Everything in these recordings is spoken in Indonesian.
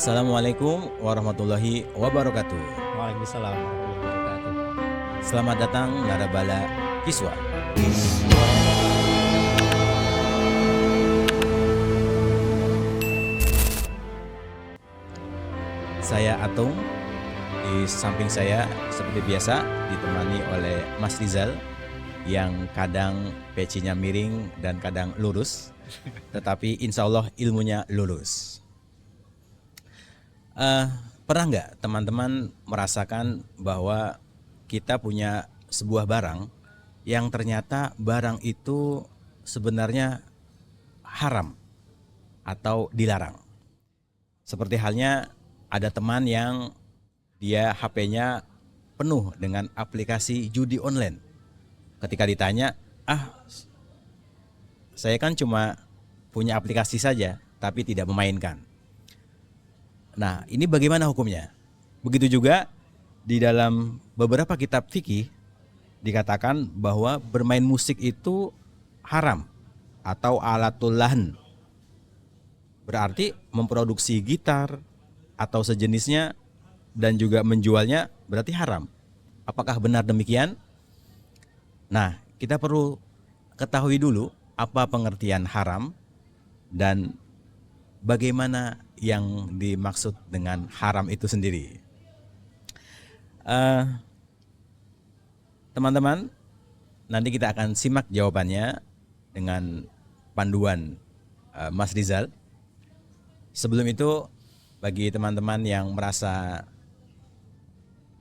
Assalamualaikum warahmatullahi wabarakatuh. Waalaikumsalam warahmatullahi wabarakatuh. Selamat datang Narabala Kiswa. Saya Atung, di samping saya seperti biasa ditemani oleh Mas Rizal yang kadang pecinya miring dan kadang lurus, tetapi insya Allah ilmunya lurus. Pernah nggak teman-teman merasakan bahwa kita punya sebuah barang yang ternyata barang itu sebenarnya haram atau dilarang? Seperti halnya ada teman yang dia HP-nya penuh dengan aplikasi judi online. Ketika ditanya, saya kan cuma punya aplikasi saja tapi tidak memainkan. Nah, ini bagaimana hukumnya? Begitu juga di dalam beberapa kitab fikih dikatakan bahwa bermain musik itu haram atau alatul lahn. Berarti memproduksi gitar atau sejenisnya dan juga menjualnya berarti haram. Apakah benar demikian? Nah, kita perlu ketahui dulu apa pengertian haram dan bagaimana yang dimaksud dengan haram itu sendiri. Teman-teman, nanti kita akan simak jawabannya dengan panduan Mas Rizal. Sebelum itu, bagi teman-teman yang merasa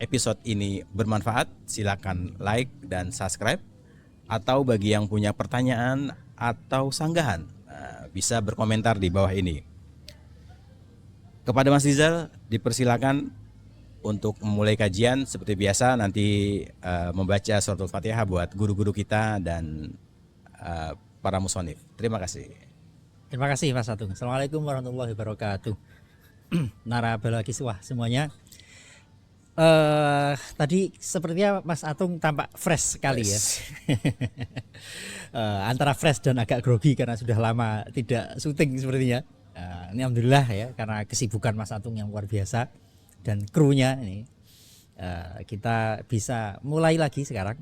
episode ini bermanfaat, silakan like dan subscribe. Atau bagi yang punya pertanyaan atau sanggahan, bisa berkomentar di bawah ini. Kepada Mas Rizal dipersilakan untuk memulai kajian. Seperti biasa nanti membaca suratul Fatihah buat guru-guru kita dan para musonif. Terima kasih. Terima kasih Mas Atung. Assalamualaikum warahmatullahi wabarakatuh. Narabala Kiswah semuanya. Tadi sepertinya Mas Atung tampak fresh sekali ya. Antara fresh dan agak grogi karena sudah lama tidak syuting sepertinya. Ini alhamdulillah ya, karena kesibukan Mas Atung yang luar biasa dan krunya ini, kita bisa mulai lagi sekarang.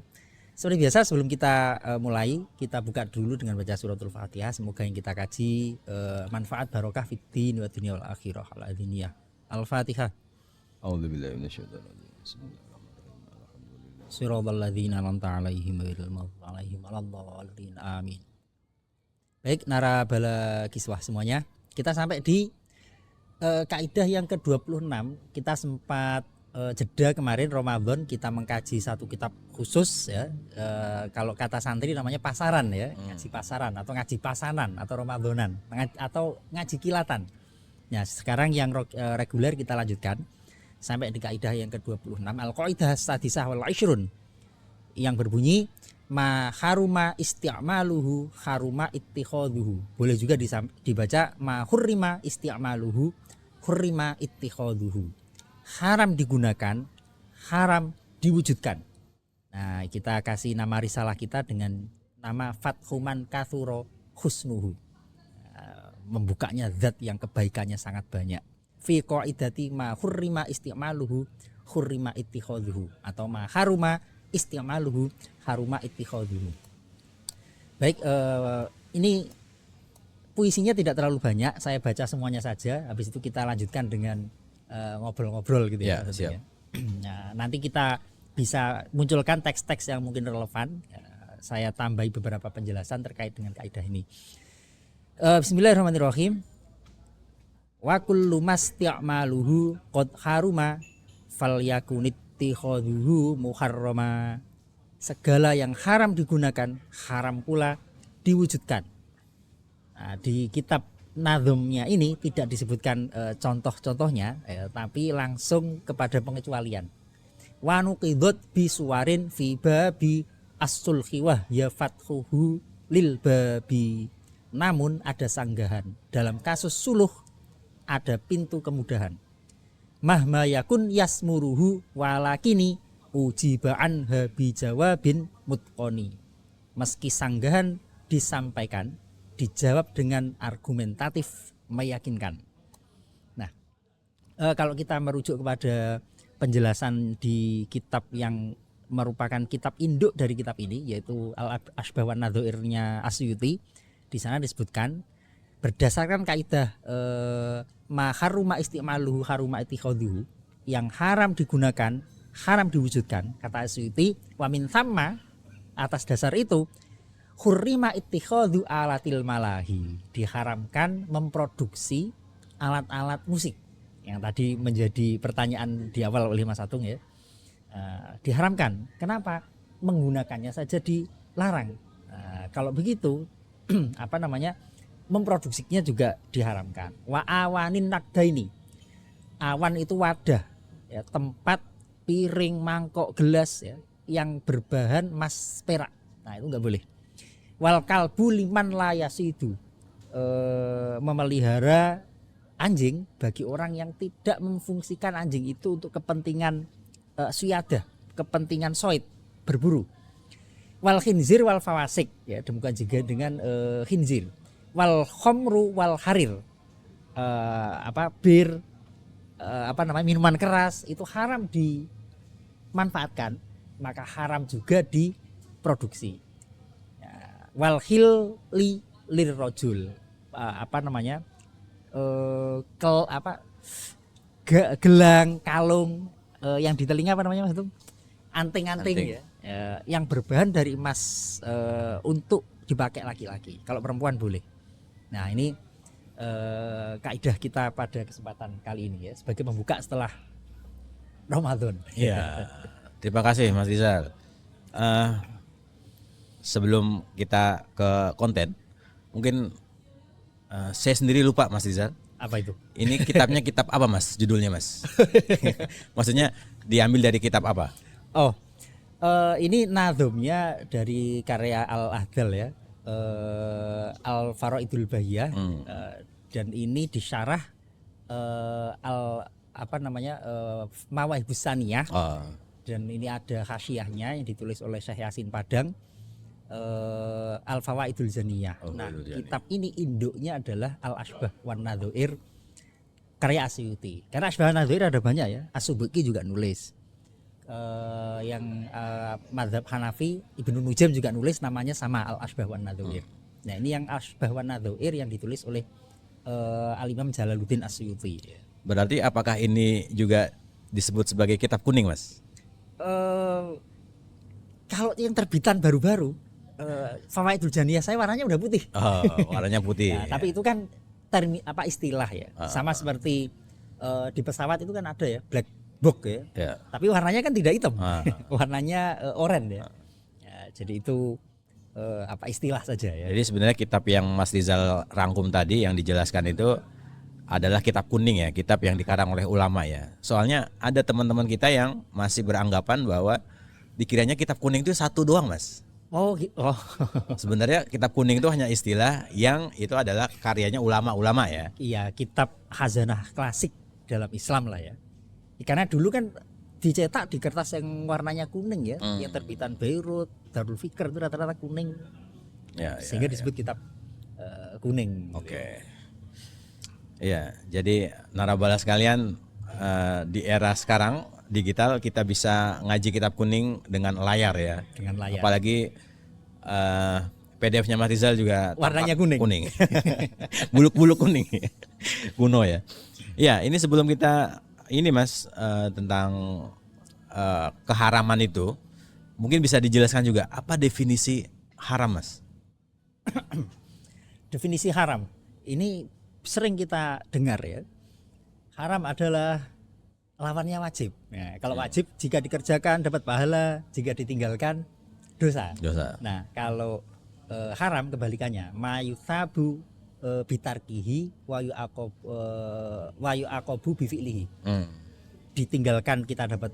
Seperti biasa sebelum kita mulai, kita buka dulu dengan baca suratul Fatihah. Semoga yang kita kaji manfaat barokah fid din wa dunya wal akhirah. Al-Fatihah. A'udzubillahi minasyaitonir rajim. Siratal ladzina an'amta 'alaihim ghairil maghdubi 'alaihim waladdallin. Amin. Baik, Narabala Kiswah semuanya. Kita sampai di kaidah yang ke-26. Kita sempat jeda kemarin Ramadan, kita mengkaji satu kitab khusus ya. Kalau kata santri namanya pasaran ya, ngaji pasaran atau ngaji pasanan atau Ramadanan atau ngaji kilatan. Nah, sekarang yang reguler kita lanjutkan sampai di kaidah yang ke-26, al-qaidah sadisah wal 'ishrun, yang berbunyi ma haruma isti'maluhu haruma ittikhaduhu. Boleh juga dibaca ma hurrima isti'maluhu hurrima ittikhaduhu. Haram digunakan, haram diwujudkan. Nah, kita kasih nama risalah kita dengan nama Fathuman Katsura Husnuhu. Membukanya zat yang kebaikannya sangat banyak. Fi qaidati ma hurrima isti'maluhu hurrima ittikhaduhu, atau ma haruma isti'maluhu haruma ittikhaduhu. Baik, ini puisinya tidak terlalu banyak, saya baca semuanya saja. Habis itu kita lanjutkan dengan ngobrol-ngobrol gitu ya. Siap. Nah, nanti kita bisa munculkan teks-teks yang mungkin relevan. Saya tambahi beberapa penjelasan terkait dengan kaidah ini. Bismillahirrahmanirrahim. Wa kullu masti'maluhu qad haruma falyakunit ittikhaduhu muharrama. Segala yang haram digunakan, haram pula diwujudkan. Nah, di kitab Nadhumnya ini tidak disebutkan contoh-contohnya, tapi langsung kepada pengecualian. Wa nuqidot bisuwarin fi babi as-sulhi wa ya fathuhu lil babi. Namun ada sanggahan, dalam kasus suluh ada pintu kemudahan. Mahma yakun yasmuruhu walakini ujiba anha bijawabin mutqoni. Meski sanggahan disampaikan, dijawab dengan argumentatif meyakinkan. Nah, kalau kita merujuk kepada penjelasan di kitab yang merupakan kitab induk dari kitab ini, yaitu Al-Ashbah wan Nadzairnya Asyuti, di sana disebutkan berdasarkan kaidah ma haruma istimaluhu haruma ittikhaduhu, yang haram digunakan haram diwujudkan, kata Asyuti, wa min thamma, atas dasar itu hurrima ittikhadhu alatil malahi, diharamkan memproduksi alat-alat musik, yang tadi menjadi pertanyaan di awal oleh Mas Atung ya. Diharamkan. Kenapa? Menggunakannya saja dilarang. Kalau begitu apa namanya, memproduksinya juga diharamkan. Wa awanin nakdaini, awan itu wadah ya, tempat piring, mangkok, gelas ya, yang berbahan emas perak. Nah itu nggak boleh. Wal kalbu liman layasidu, memelihara anjing bagi orang yang tidak memfungsikan anjing itu untuk kepentingan suyadah, kepentingan soid, berburu. Wal khinzir wal fawasik, ya demikian juga dengan khinzir. Wal khomru wal harir, bir, minuman keras itu haram dimanfaatkan, maka haram juga diproduksi. Wal khilli lirrojul, gelang, kalung, yang di telinga apa namanya Mas itu, anting-anting ya, yang berbahan dari emas, untuk dipakai laki-laki. Kalau perempuan boleh. Nah ini kaidah kita pada kesempatan kali ini ya, sebagai pembuka setelah Ramadan. Iya. Terima kasih Mas Rizal. Sebelum kita ke konten, mungkin saya sendiri lupa Mas Rizal. Apa itu? Ini kitabnya kitab apa Mas? Judulnya Mas? Maksudnya diambil dari kitab apa? Oh, ini nadhumnya dari karya Al-Ahdal ya, Al-Faraidul Bahiyah, dan ini disyarah Mawahibus Saniyah, dan ini ada khasyahnya yang ditulis oleh Syekh Yasin Padang, Al-Fawaidul Zaniyah. Nah, kitab ini induknya adalah Al-Ashbah wan Nadzair karya Asyuti. Karena Ashbah wan Nadzair ada banyak ya. As-Subki juga nulis. Yang mazhab Hanafi, Ibnu Nujam juga nulis, namanya sama Al-Ashbah wan Nadzair. Nah, ini yang Ashbah wan Nadzair yang ditulis oleh Al-Imam Jalaluddin Asyuti. Berarti apakah ini juga disebut sebagai kitab kuning, Mas? Kalau yang terbitan baru-baru, Fawaidul Janiyah saya warnanya udah putih. Oh, warnanya putih. Nah, tapi itu kan istilah ya. Sama seperti di pesawat itu kan ada ya black box ya. Tapi warnanya kan tidak hitam. Warnanya oranye ya. Jadi itu istilah saja ya. Jadi sebenarnya kitab yang Mas Rizal rangkum tadi yang dijelaskan itu adalah kitab kuning ya, kitab yang dikarang oleh ulama ya. Soalnya ada teman-teman kita yang masih beranggapan bahwa dikiranya kitab kuning itu satu doang, Mas. Oh. Sebenarnya kitab kuning itu hanya istilah yang itu adalah karyanya ulama-ulama ya. Iya, kitab khazanah klasik dalam Islam lah ya. Karena dulu kan dicetak di kertas yang warnanya kuning ya, yang terbitan Beirut, Darul Fikr itu rata-rata kuning. Sehingga disebut kitab kuning. Oke. Iya, jadi narabala sekalian, di era sekarang digital kita bisa ngaji kitab kuning dengan layar ya. Dengan layar. Apalagi PDF-nya Mas Rizal juga warnanya kuning. Buluk-buluk kuning. Kuno ya. Iya, ini sebelum kita ini Mas tentang keharaman itu, mungkin bisa dijelaskan juga apa definisi haram, Mas? Definisi haram ini sering kita dengar ya. Haram adalah lawannya wajib. Nah, kalau wajib jika dikerjakan dapat pahala, jika ditinggalkan dosa. Nah, kalau haram kebalikannya, mayusabu bitarkihi wa yu'aqabu bi fi'lihi. Ditinggalkan kita dapat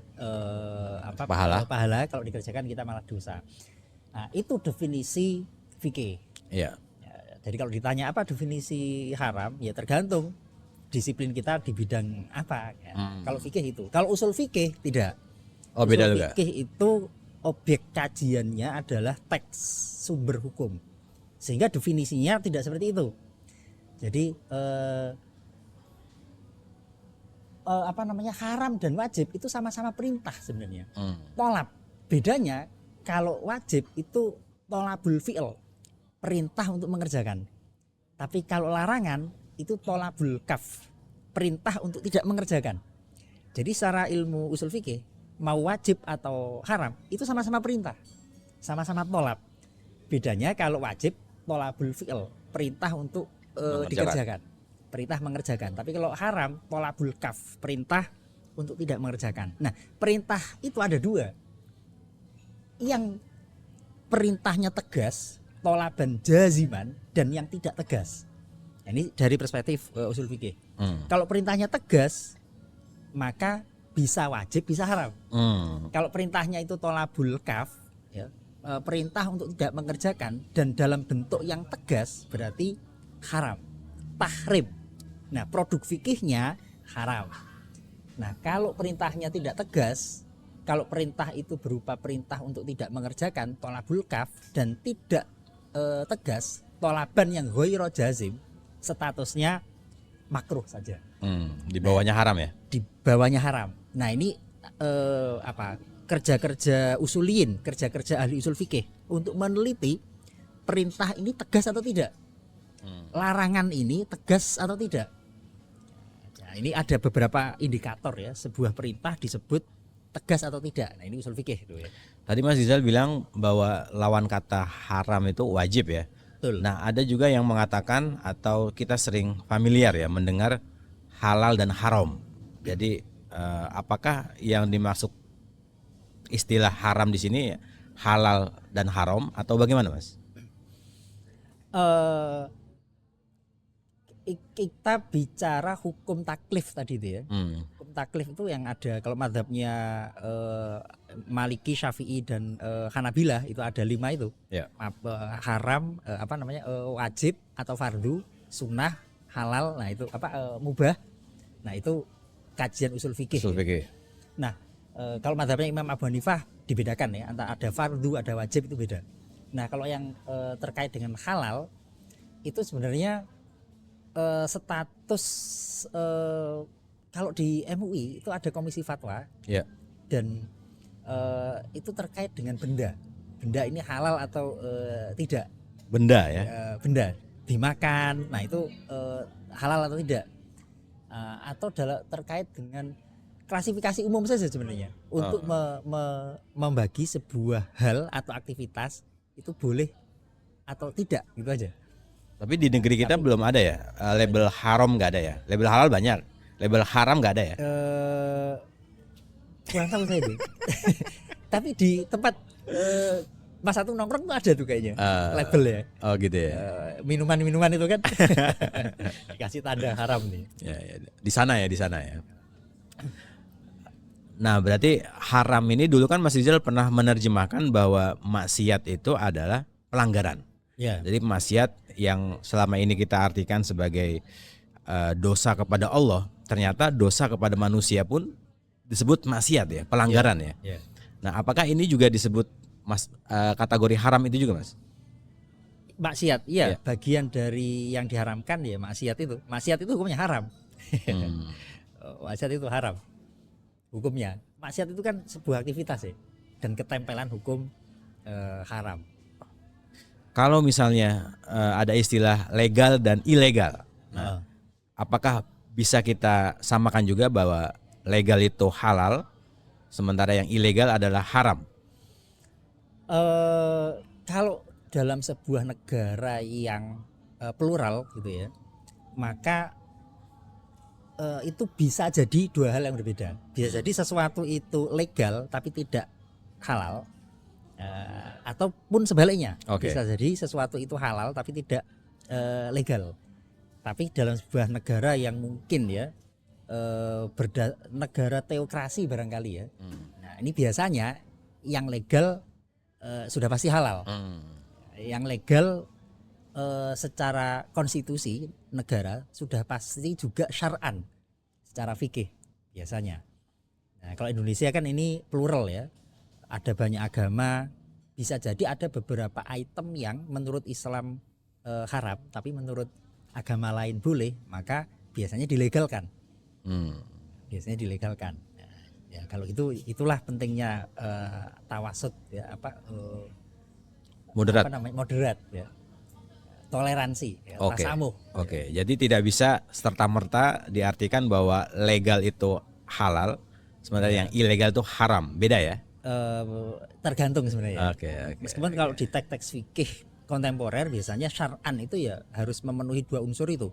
pahala, kalau dikerjakan kita malah dosa. Nah, itu definisi fikih. Iya. Jadi kalau ditanya apa definisi haram, ya tergantung disiplin kita di bidang apa ya. Kalau fikih itu, kalau usul fikih tidak. Beda usul juga. Fikih itu objek kajiannya adalah teks sumber hukum, sehingga definisinya tidak seperti itu. Jadi haram dan wajib itu sama-sama perintah sebenarnya. hmm. Tolab. Bedanya kalau wajib itu tolabul fi'il, perintah untuk mengerjakan. Tapi kalau larangan itu tolabul kaf, perintah untuk tidak mengerjakan. Jadi secara ilmu usul fikih, mau wajib atau haram itu sama-sama perintah, sama-sama tolab. Bedanya kalau wajib tolabul fi'il, perintah untuk dikerjakan, perintah mengerjakan. Tapi kalau haram tolabul kaf, perintah untuk tidak mengerjakan. Nah, perintah itu ada dua. Yang perintahnya tegas, tolaban jaziman, dan yang tidak tegas. Nah, ini dari perspektif usul fikih. Kalau perintahnya tegas, maka bisa wajib, bisa haram. Kalau perintahnya itu tolabul kaf, ya, perintah untuk tidak mengerjakan dan dalam bentuk yang tegas, berarti haram, tahrim. Nah, produk fikihnya haram. Nah, kalau perintahnya tidak tegas, kalau perintah itu berupa perintah untuk tidak mengerjakan, tolabul kaf, dan tidak tegas, tolaban yang ghaira jazim, statusnya makruh saja. Di bawahnya haram ya? Di bawahnya haram. Nah, ini kerja-kerja usuliyin, kerja-kerja ahli usul fikih untuk meneliti perintah ini tegas atau tidak, larangan ini tegas atau tidak. Nah, ini ada beberapa indikator ya, sebuah perintah disebut tegas atau tidak. Nah, ini usul fikih itu ya. Tadi Mas Rizal bilang bahwa lawan kata haram itu wajib ya. Betul. Nah, ada juga yang mengatakan atau kita sering familiar ya mendengar halal dan haram. Jadi apakah yang dimaksud istilah haram di sini halal dan haram atau bagaimana, Mas? Kita bicara hukum taklif tadi itu ya. Hukum taklif itu yang ada kalau mazhabnya Maliki, Syafi'i dan Hanabilah itu ada 5 itu. Ya. Haram, wajib atau fardu, sunnah, halal, nah itu mubah. Nah, itu kajian usul fikih. Usul fikih. Nah, kalau mazhabnya Imam Abu Hanifah dibedakan ya, antara ada fardu, ada wajib, itu beda. Nah, kalau yang terkait dengan halal itu sebenarnya status kalau di MUI itu ada komisi fatwa, ya. Dan itu terkait dengan benda ini halal atau tidak. Benda ya. Benda dimakan, nah itu halal atau tidak, atau terkait dengan klasifikasi umum saja sebenarnya untuk membagi sebuah hal atau aktivitas itu boleh atau tidak, gitu aja. Tapi di negeri kita belum ada ya label haram, nggak ada ya. Label halal banyak, label haram nggak ada ya. Kurang tahu saya itu. Tapi di tempat Mas Satu nongkrong tuh ada tuh kayaknya label ya. Oh gitu ya. Minuman itu kan dikasih tanda haram nih. Ya, di sana ya. Nah, berarti haram ini dulu kan Mas Rizal pernah menerjemahkan bahwa maksiat itu adalah pelanggaran. Ya. Jadi maksiat yang selama ini kita artikan sebagai dosa kepada Allah, ternyata dosa kepada manusia pun disebut maksiat ya, pelanggaran ya. Ya. Nah, apakah ini juga disebut kategori haram itu juga, Mas? Maksiat, iya, bagian dari yang diharamkan ya maksiat itu. Maksiat itu hukumnya haram. Maksiat itu haram hukumnya. Maksiat itu kan sebuah aktivitas ya, dan ketempelan hukum haram. Kalau misalnya ada istilah legal dan ilegal, nah, apakah bisa kita samakan juga bahwa legal itu halal, sementara yang ilegal adalah haram? Kalau dalam sebuah negara yang plural gitu ya, maka itu bisa jadi dua hal yang berbeda. Bisa jadi sesuatu itu legal tapi tidak halal. Ataupun sebaliknya, bisa jadi sesuatu itu halal tapi tidak legal. Tapi dalam sebuah negara yang mungkin ya negara teokrasi barangkali ya. Nah, ini biasanya yang legal sudah pasti halal. Yang legal secara konstitusi negara sudah pasti juga syar'an secara fikih biasanya. Nah, kalau Indonesia kan ini plural ya. Ada banyak agama, bisa jadi ada beberapa item yang menurut Islam haram, tapi menurut agama lain boleh, maka biasanya dilegalkan. biasanya dilegalkan. Nah, ya kalau itulah pentingnya tawasud ya Moderat. moderat ya. Toleransi ya, Oke. tasamuh. Oke. Jadi tidak bisa serta-merta diartikan bahwa legal itu halal, sementara yang ilegal itu haram. Beda ya? Tergantung sebenarnya. Oke, oke. Meskipun kalau di teks-teks fikih kontemporer biasanya syar'an itu ya harus memenuhi dua unsur itu.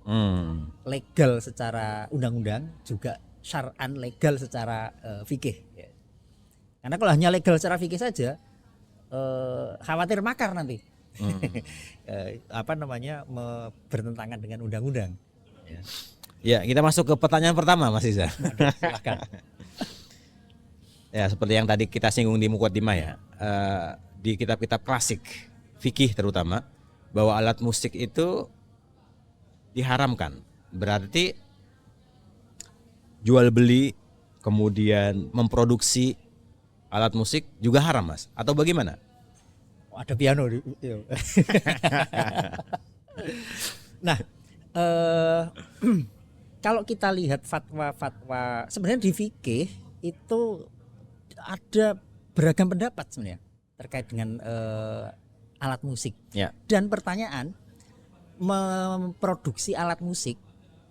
Legal secara undang-undang, juga syar'an legal secara fikih ya. Karena kalau hanya legal secara fikih saja khawatir makar nanti. Bertentangan dengan undang-undang. Ya, kita masuk ke pertanyaan pertama, Mas Iza. Silakan. Ya, seperti yang tadi kita singgung di Muqaddimah ya, di kitab-kitab klasik fikih terutama, bahwa alat musik itu diharamkan. Berarti jual beli kemudian memproduksi alat musik juga haram, Mas? Atau bagaimana? Ada piano Nah, kalau kita lihat fatwa-fatwa sebenarnya di fikih itu ada beragam pendapat sebenarnya terkait dengan alat musik. Ya. Dan pertanyaan memproduksi alat musik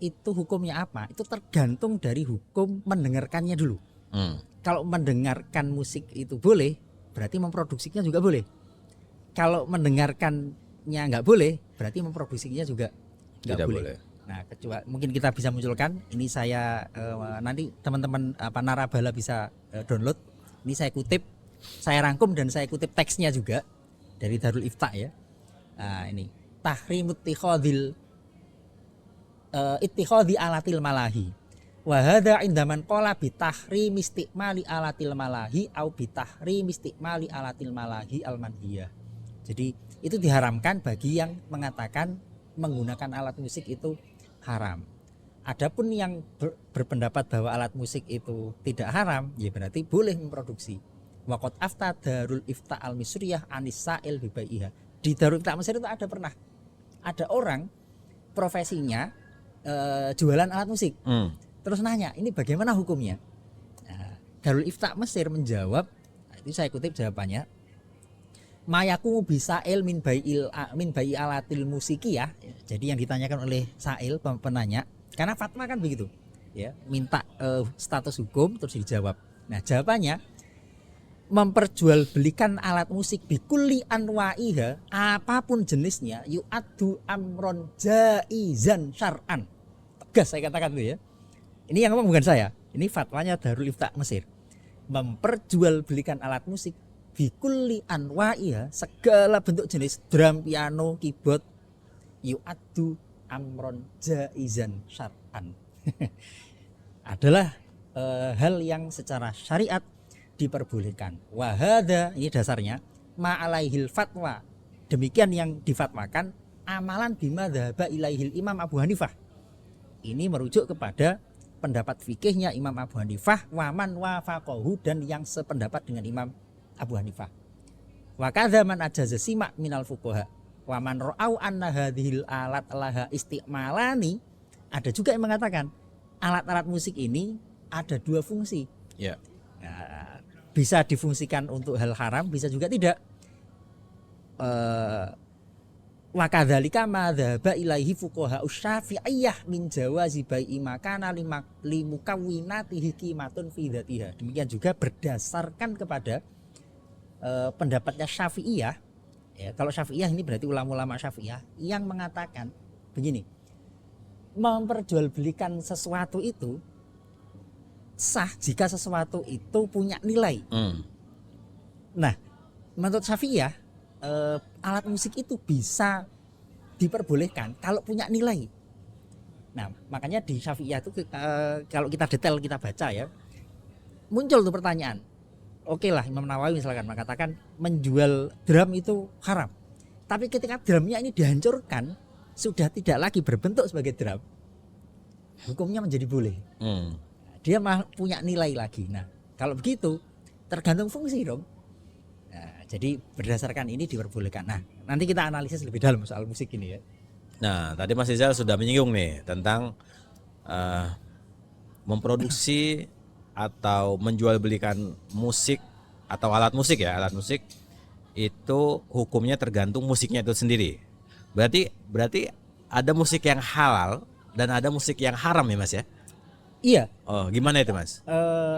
itu hukumnya apa? Itu tergantung dari hukum mendengarkannya dulu. Kalau mendengarkan musik itu boleh, berarti memproduksinya juga boleh. Kalau mendengarkannya nggak boleh, berarti memproduksinya juga nggak boleh. Nah, kecuali mungkin kita bisa munculkan. Ini saya nanti teman-teman narabala bisa download. Ini saya kutip, saya rangkum dan saya kutip teksnya juga dari Darul Ifta ya. Nah, ini tahrimut ittikhadhi alatil malahi. Wa hadza indaman qala bi tahrim istiqmali alatil malahi au bi tahrim istiqmali alatil malahi al manhiyah. Jadi itu diharamkan bagi yang mengatakan menggunakan alat musik itu haram. Adapun yang berpendapat bahwa alat musik itu tidak haram, ya berarti boleh memproduksi. Waqat afta Darul Ifta al-Misriyah anis sa'il bi bai'iha. Di Darul Ifta Mesir itu ada orang profesinya jualan alat musik. Terus nanya, ini bagaimana hukumnya? Nah, Darul Ifta Mesir menjawab, itu saya kutip jawabannya. Mayaku bisa min bai alatil musiki ya. Jadi yang ditanyakan oleh Sa'il penanya, karena fatwa kan begitu. Ya, minta status hukum terus dijawab. Nah, jawabannya memperjualbelikan alat musik bikulli anwa'iha, apapun jenisnya, yu'addu amron jaizan syar'an. Tegas saya katakan itu ya. Ini yang ngomong bukan saya. Ini fatwanya Darul Ifta Mesir. Memperjualbelikan alat musik bikulli anwa'iha, segala bentuk jenis drum, piano, keyboard, yu'addu amron jaizan syar'an. Adalah hal yang secara syariat diperbolehkan. Wahada, ini dasarnya ma'alaihil fatwa, demikian yang difatwakan amalan bima dhahaba ilaihil Imam Abu Hanifah. Ini merujuk kepada pendapat fikihnya Imam Abu Hanifah, waman wafaqahu, dan yang sependapat dengan Imam Abu Hanifah. Wa kadza man ajaza simak minal fuqaha wa man ra'au anna hadhil alat laha istiqmalani. Ada juga yang mengatakan alat-alat musik ini ada dua fungsi. Ya. Nah, bisa difungsikan untuk hal haram, bisa juga tidak. Wa kadzalika ma dzaba ilaihi fuqaha Syafi'iyah min jawazi bai'i makana limukawwinatihi qimatun fi dzatiha. Demikian juga berdasarkan kepada pendapatnya Syafi'iyah ya, kalau Syafi'iyah ini berarti ulama-ulama Syafi'iyah yang mengatakan begini, memperjualbelikan sesuatu itu sah jika sesuatu itu punya nilai. Nah, menurut Syafi'iyah alat musik itu bisa diperbolehkan kalau punya nilai. Nah, makanya di Syafi'iyah itu kalau kita detail kita baca ya, muncul tuh pertanyaan. Oke lah, Imam Nawawi misalkan mengatakan menjual drum itu haram. Tapi ketika drumnya ini dihancurkan, sudah tidak lagi berbentuk sebagai drum, hukumnya menjadi boleh. Dia punya nilai lagi. Nah, kalau begitu tergantung fungsi dong. Nah, jadi berdasarkan ini diperbolehkan. Nah, nanti kita analisis lebih dalam soal musik ini ya. Nah, tadi Mas Rizal sudah menyinggung nih tentang memproduksi atau menjual belikan musik atau alat musik itu hukumnya tergantung musiknya itu sendiri. Berarti ada musik yang halal dan ada musik yang haram ya Mas ya? Iya. Oh, gimana itu Mas?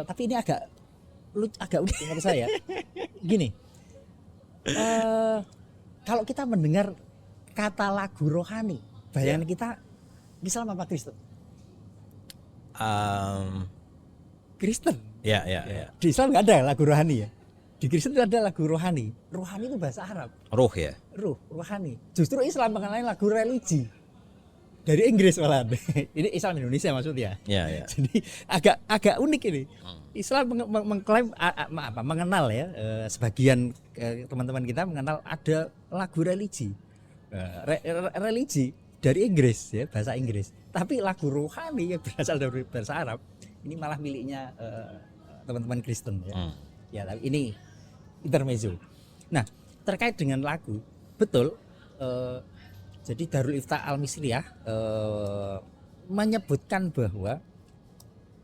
Tapi ini agak unik menurut saya. Gini, kalau kita mendengar kata lagu rohani, bayangan kita Islam apa Kristen? Kristen. Ya. Di Islam nggak ada lagu rohani ya. Di Kristen itu ada lagu rohani. Rohani itu bahasa Arab. Ruh ya. Ruh, rohani. Justru Islam mengenai lagu religi. Dari Inggris malah. Ini Islam Indonesia maksudnya. Ya. Jadi agak unik ini. Islam mengklaim mengenal ya, sebagian teman-teman kita mengenal ada lagu religi. Religi dari Inggris ya, bahasa Inggris. Tapi lagu rohani yang berasal dari bahasa Arab ini malah miliknya teman-teman Kristen ya. Ya, tapi ini intermezzo. Nah, terkait dengan lagu, betul. Jadi Darul Ifta Al-Misriyah menyebutkan bahwa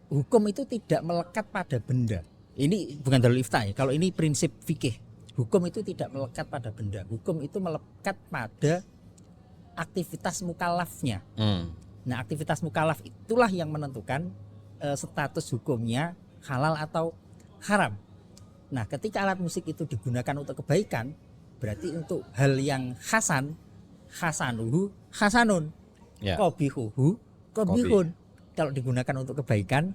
hukum itu tidak melekat pada benda. Ini bukan Darul Ifta ya. Kalau ini prinsip fikih, hukum itu tidak melekat pada benda. Hukum itu melekat pada aktivitas mukallafnya. Nah, aktivitas mukallaf itulah yang menentukan status hukumnya halal atau haram. Nah, ketika alat musik itu digunakan untuk kebaikan, berarti untuk hal yang hasanuhu hasanun, qabihuhu qabihun. Kalau digunakan untuk kebaikan,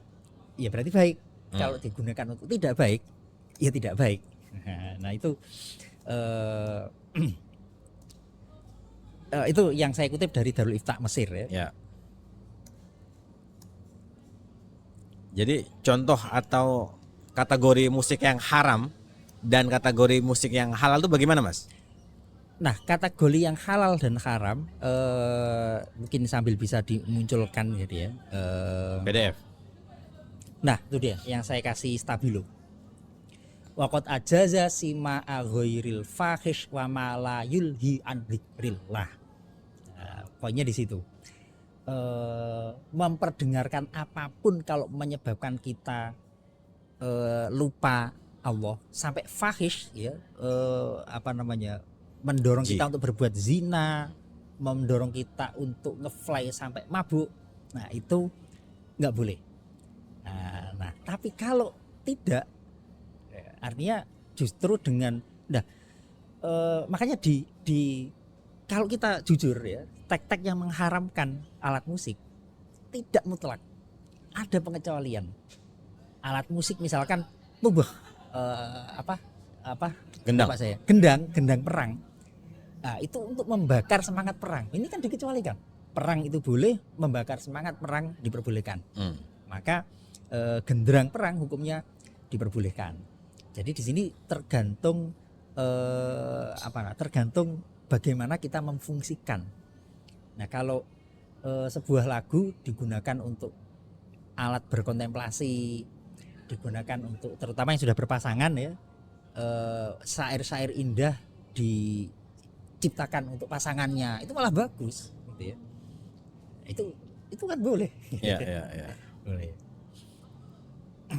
ya berarti baik. Kalau digunakan untuk tidak baik, ya tidak baik. Nah, itu itu yang saya kutip dari Darul Ifta Mesir ya. Jadi contoh atau kategori musik yang haram dan kategori musik yang halal itu bagaimana Mas? Nah, kategori yang halal dan haram mungkin sambil bisa dimunculkan gitu ya. PDF. Nah, itu dia yang saya kasih stabilo. Waqad ajaza sima ghairil fahish wa ma la yulhi an dzikrillah. Nah, poinnya di situ. Memperdengarkan apapun kalau menyebabkan kita lupa Allah sampai fahish ya, mendorong kita untuk berbuat zina, mendorong kita untuk ngefly sampai mabuk. Nah, itu nggak boleh. Nah, tapi kalau tidak, artinya justru dengan makanya di kalau kita jujur ya, tek-tek yang mengharamkan alat musik tidak mutlak, ada pengecualian. Alat musik misalkan gendang perang. Nah, itu untuk membakar semangat perang. Ini kan dikecualikan. Perang itu boleh, membakar semangat perang diperbolehkan. Maka genderang perang hukumnya diperbolehkan. Jadi di sini tergantung tergantung bagaimana kita memfungsikan. Nah, kalau sebuah lagu digunakan untuk alat berkontemplasi, digunakan untuk terutama yang sudah berpasangan ya, syair-syair indah diciptakan untuk pasangannya, itu malah bagus gitu ya. Itu kan boleh. Iya. Boleh.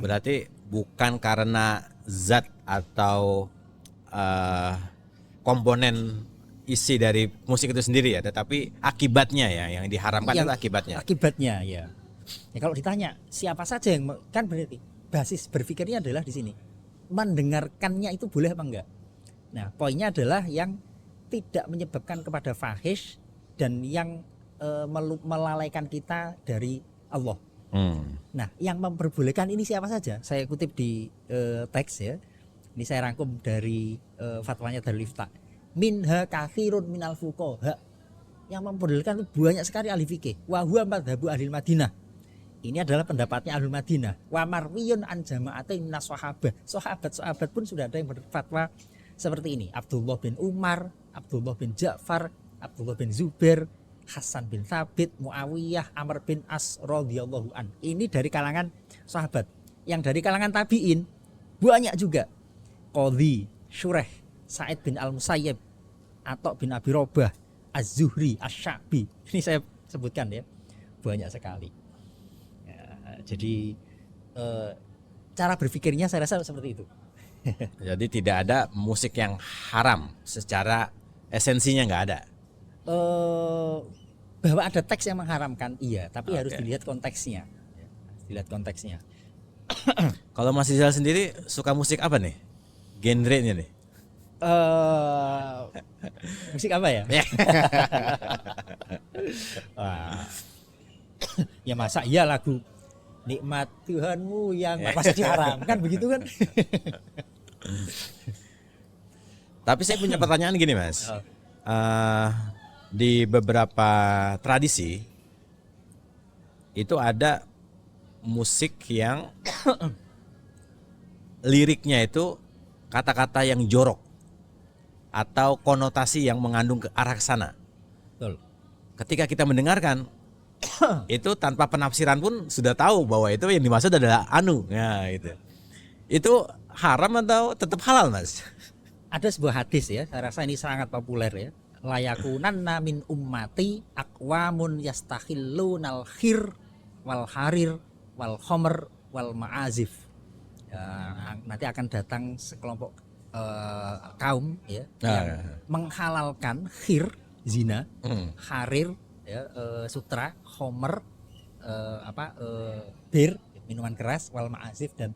Berarti bukan karena zat atau komponen isi dari musik itu sendiri ya, tetapi akibatnya ya yang diharamkan itu akibatnya. Akibatnya ya. Ya kalau ditanya siapa saja yang kan berarti basis berpikirnya adalah di sini. Mendengarkannya itu boleh apa enggak? Nah, poinnya adalah yang tidak menyebabkan kepada fahish dan yang melalaikan kita dari Allah. Nah, yang memperbolehkan ini siapa saja? Saya kutip di teks ya. Ini saya rangkum dari fatwanya Darul Ifta. Minha kathirun minal fuqaha. Yang memperbolehkan itu banyak sekali ahli fikih. Wa huwa madhabu ahli Madinah. Ini adalah pendapatnya ahli Madinah. Wa marwiyun an jama'atin minas sahabah. Sahabat-sahabat pun sudah ada yang berfatwa seperti ini. Abdullah bin Umar, Abdullah bin Ja'far, Abdullah bin Zubair, Hasan bin Thabit, Muawiyah, Amr bin As radhiyallahu an. Ini dari kalangan sahabat. Yang dari kalangan tabi'in banyak juga. Qadhi, Syureh, Sa'id bin Al-Musayyib, Atta bin Abi Robah, Az-Zuhri, Asy-Sya'bi. Ini saya sebutkan ya. Banyak sekali. Ya, Jadi cara berpikirnya saya rasa seperti itu. Jadi tidak ada musik yang haram secara esensinya, nggak ada. Bahwa ada teks yang mengharamkan, iya, tapi harus Oke. dilihat konteksnya. Dilihat konteksnya. Kalau Mas Rizal sendiri suka musik apa nih? Genrenya nih? Musik apa ya? Wah. Ya masa iya lagu nikmat Tuhanmu yang pasti diharamkan begitu kan? Tapi saya punya pertanyaan gini, Mas. Oh. Di beberapa tradisi itu ada musik yang liriknya itu kata-kata yang jorok atau konotasi yang mengandung ke arah sana. Betul. Ketika kita mendengarkan itu tanpa penafsiran pun sudah tahu bahwa itu yang dimaksud adalah anu. Ya, itu. Itu haram atau tetap halal, Mas? Ada sebuah hadis ya, saya rasa ini sangat populer ya. Layakunanna min ummati aqwamun yastakhillunal khir wal harir wal khomer wal ma'azif. Ya, nanti akan datang sekelompok kaum ya yang menghalalkan khir zina, harir ya, sutra, khomer, bir minuman keras, wal ma'azif dan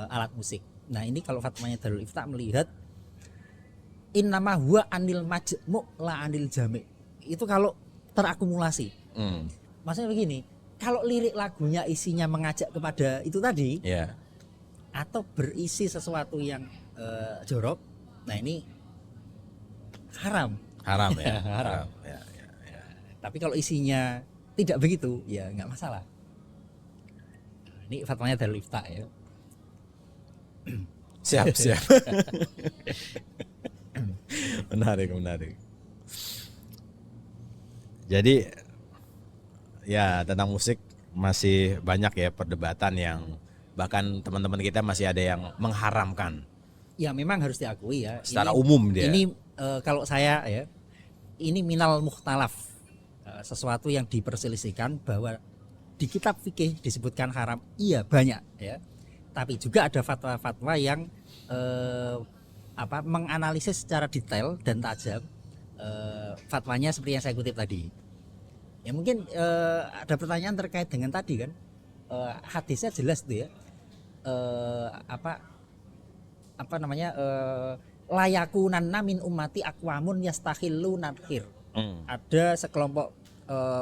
alat musik. Nah ini kalau fatwanya Darul Ifta melihat innama huwa anil majmu' la anil jami'. Itu kalau terakumulasi. Maksudnya begini, kalau lirik lagunya isinya mengajak kepada itu tadi, Ya. atau berisi sesuatu yang jorok, nah ini haram. Haram ya. Haram. Ya. Tapi kalau isinya tidak begitu, ya nggak masalah. Ini fatwanya Darul Ifta ya. Siap. Menarik. Jadi ya tentang musik masih banyak ya perdebatan yang bahkan teman-teman kita masih ada yang mengharamkan Ya memang harus diakui ya. secara Ini- umum dia. Ini kalau saya ya, ini minal mukhtalaf, sesuatu yang diperselisihkan bahwa di kitab fikih disebutkan haram, iya banyak ya. Tapi juga ada fatwa-fatwa yang menganalisis secara detail dan tajam fatwanya seperti yang saya kutip tadi. Ya mungkin ada pertanyaan terkait dengan tadi kan, hadisnya jelas tuh ya, layakunanna min ummati aqwamun yastakhillunal khir. Ada sekelompok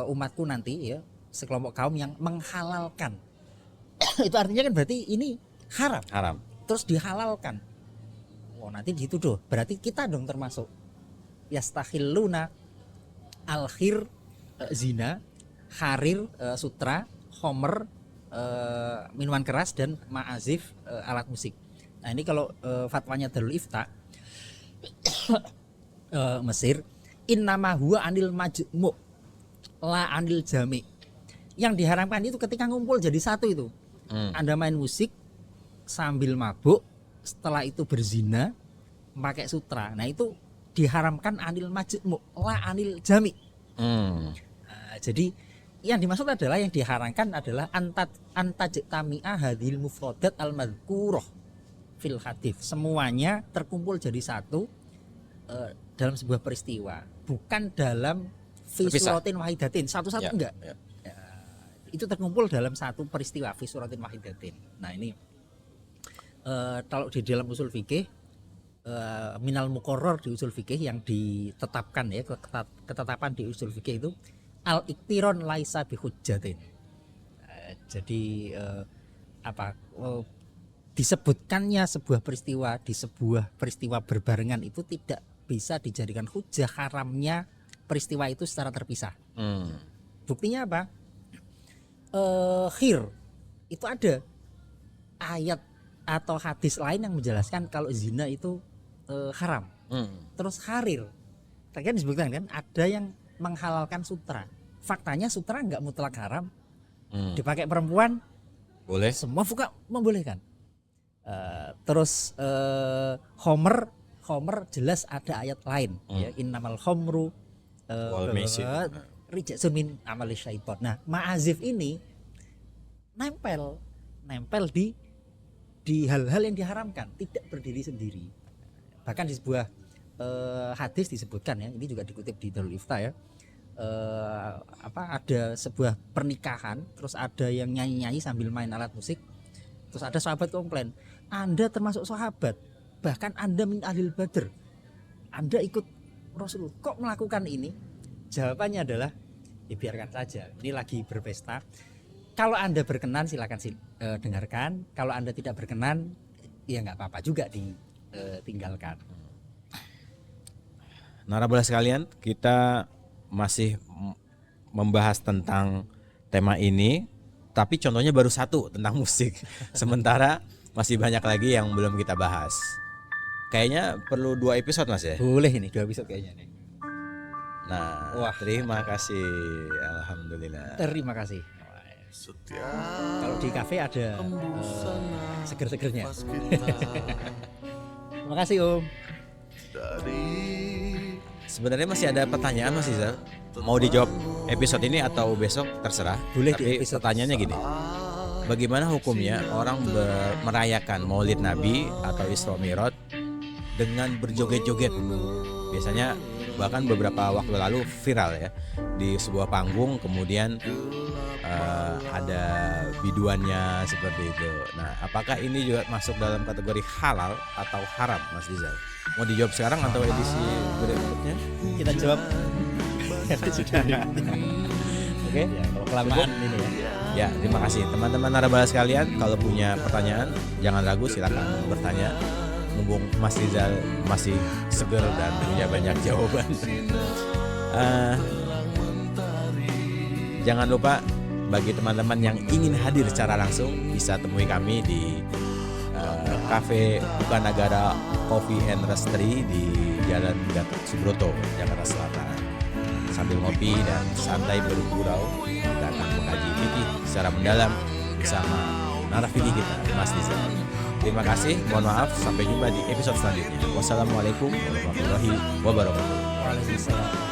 umatku nanti ya, sekelompok kaum yang menghalalkan. Itu artinya kan berarti ini haram. Terus dihalalkan. Oh, nanti dituduh. Berarti kita dong termasuk yastakhilluna al-khir, zina, harir, sutra, khomer, minuman keras dan ma'azif, alat musik. Nah, ini kalau fatwanya Darul Ifta Mesir, innama huwa anil majmu' la anil jami'. Yang diharamkan itu ketika ngumpul jadi satu itu. Anda main musik sambil mabuk, setelah itu berzina, pakai sutra. Nah, itu diharamkan anil majmu' la anil jami'. Jadi yang dimaksud adalah yang diharamkan adalah antajtami'a hadhil mufradat al-madhkurah fil hadits. Semuanya terkumpul jadi satu dalam sebuah peristiwa, bukan dalam fi suratin wahidatin, satu-satu enggak. Ya, itu terkumpul dalam satu peristiwa fi suratin wahidatin. Nah, ini kalau di dalam usul fikih, minal muqarrar di usul fikih yang ditetapkan ya, ketetapan di usul fikih itu al-iktiron laisa bihujjatin. Jadi disebutkannya sebuah peristiwa di sebuah peristiwa berbarengan itu tidak bisa dijadikan hujjah haramnya peristiwa itu secara terpisah. Buktinya apa? Khir itu ada ayat atau hadis lain yang menjelaskan kalau zina itu haram. Terus harir, tadi kan disebutkan kan ada yang menghalalkan sutra. Faktanya sutra nggak mutlak haram, dipakai perempuan Boleh. semua fuqaha membolehkan. Terus khomer jelas ada ayat lain ya, innamal khomru Wal maisir. rijsun min amali syaiton. Nah, ma'azif ini nempel di hal-hal yang diharamkan, tidak berdiri sendiri. Bahkan di sebuah hadis disebutkan ya, ini juga dikutip di Darul Ifta ya, ada sebuah pernikahan, terus ada yang nyanyi-nyanyi sambil main alat musik, terus ada sahabat komplain, Anda termasuk sahabat, bahkan Anda min ahlil badr, Anda ikut Rasulullah, kok melakukan ini? Jawabannya adalah ya biarkan saja, ini lagi berpesta. Kalau Anda berkenan silakan dengarkan, kalau Anda tidak berkenan ya nggak apa-apa juga ditinggalkan. Narabala sekalian, kita masih membahas tentang tema ini, tapi contohnya baru satu tentang musik. Sementara masih banyak lagi yang belum kita bahas. Kayaknya perlu 2 episode Mas ya? Boleh ini 2 episode kayaknya nih. Nah, Wah, terima kasih. Alhamdulillah. Terima kasih. Kalau di kafe ada seger-segernya. Terima kasih Om. Sebenarnya masih ada pertanyaan Mas Rizal. Mau dijawab episode ini atau besok terserah. Boleh di Tapi episode. pertanyaannya gini. Bagaimana hukumnya orang merayakan Maulid Nabi atau Isra Mi'raj dengan berjoget-joget? Biasanya bahkan beberapa waktu lalu viral ya, di sebuah panggung kemudian ada biduannya seperti itu. Nah, apakah ini juga masuk dalam kategori halal atau haram, Mas Rizal? Mau dijawab sekarang atau edisi berikutnya? Kita jawab. Sudah. Oke. Ya, kalau kelamaan ini ya. Ya, terima kasih teman-teman narabala sekalian. Kalau punya pertanyaan, jangan ragu, silakan bertanya. Mumpung Mas Rizal masih seger dan punya banyak jawaban. Jangan lupa bagi teman-teman yang ingin hadir secara langsung bisa temui kami di Cafe Bukanagara Coffee and Roastery di Jalan Gatot Subroto, Jakarta Selatan. Sambil ngopi dan santai bergurau, kita akan mengkaji fikih secara mendalam bersama narasumber kita, Mas Rizal. Terima kasih, mohon maaf, sampai jumpa di episode selanjutnya. Wassalamualaikum warahmatullahi wabarakatuh. Waalaikumsalam.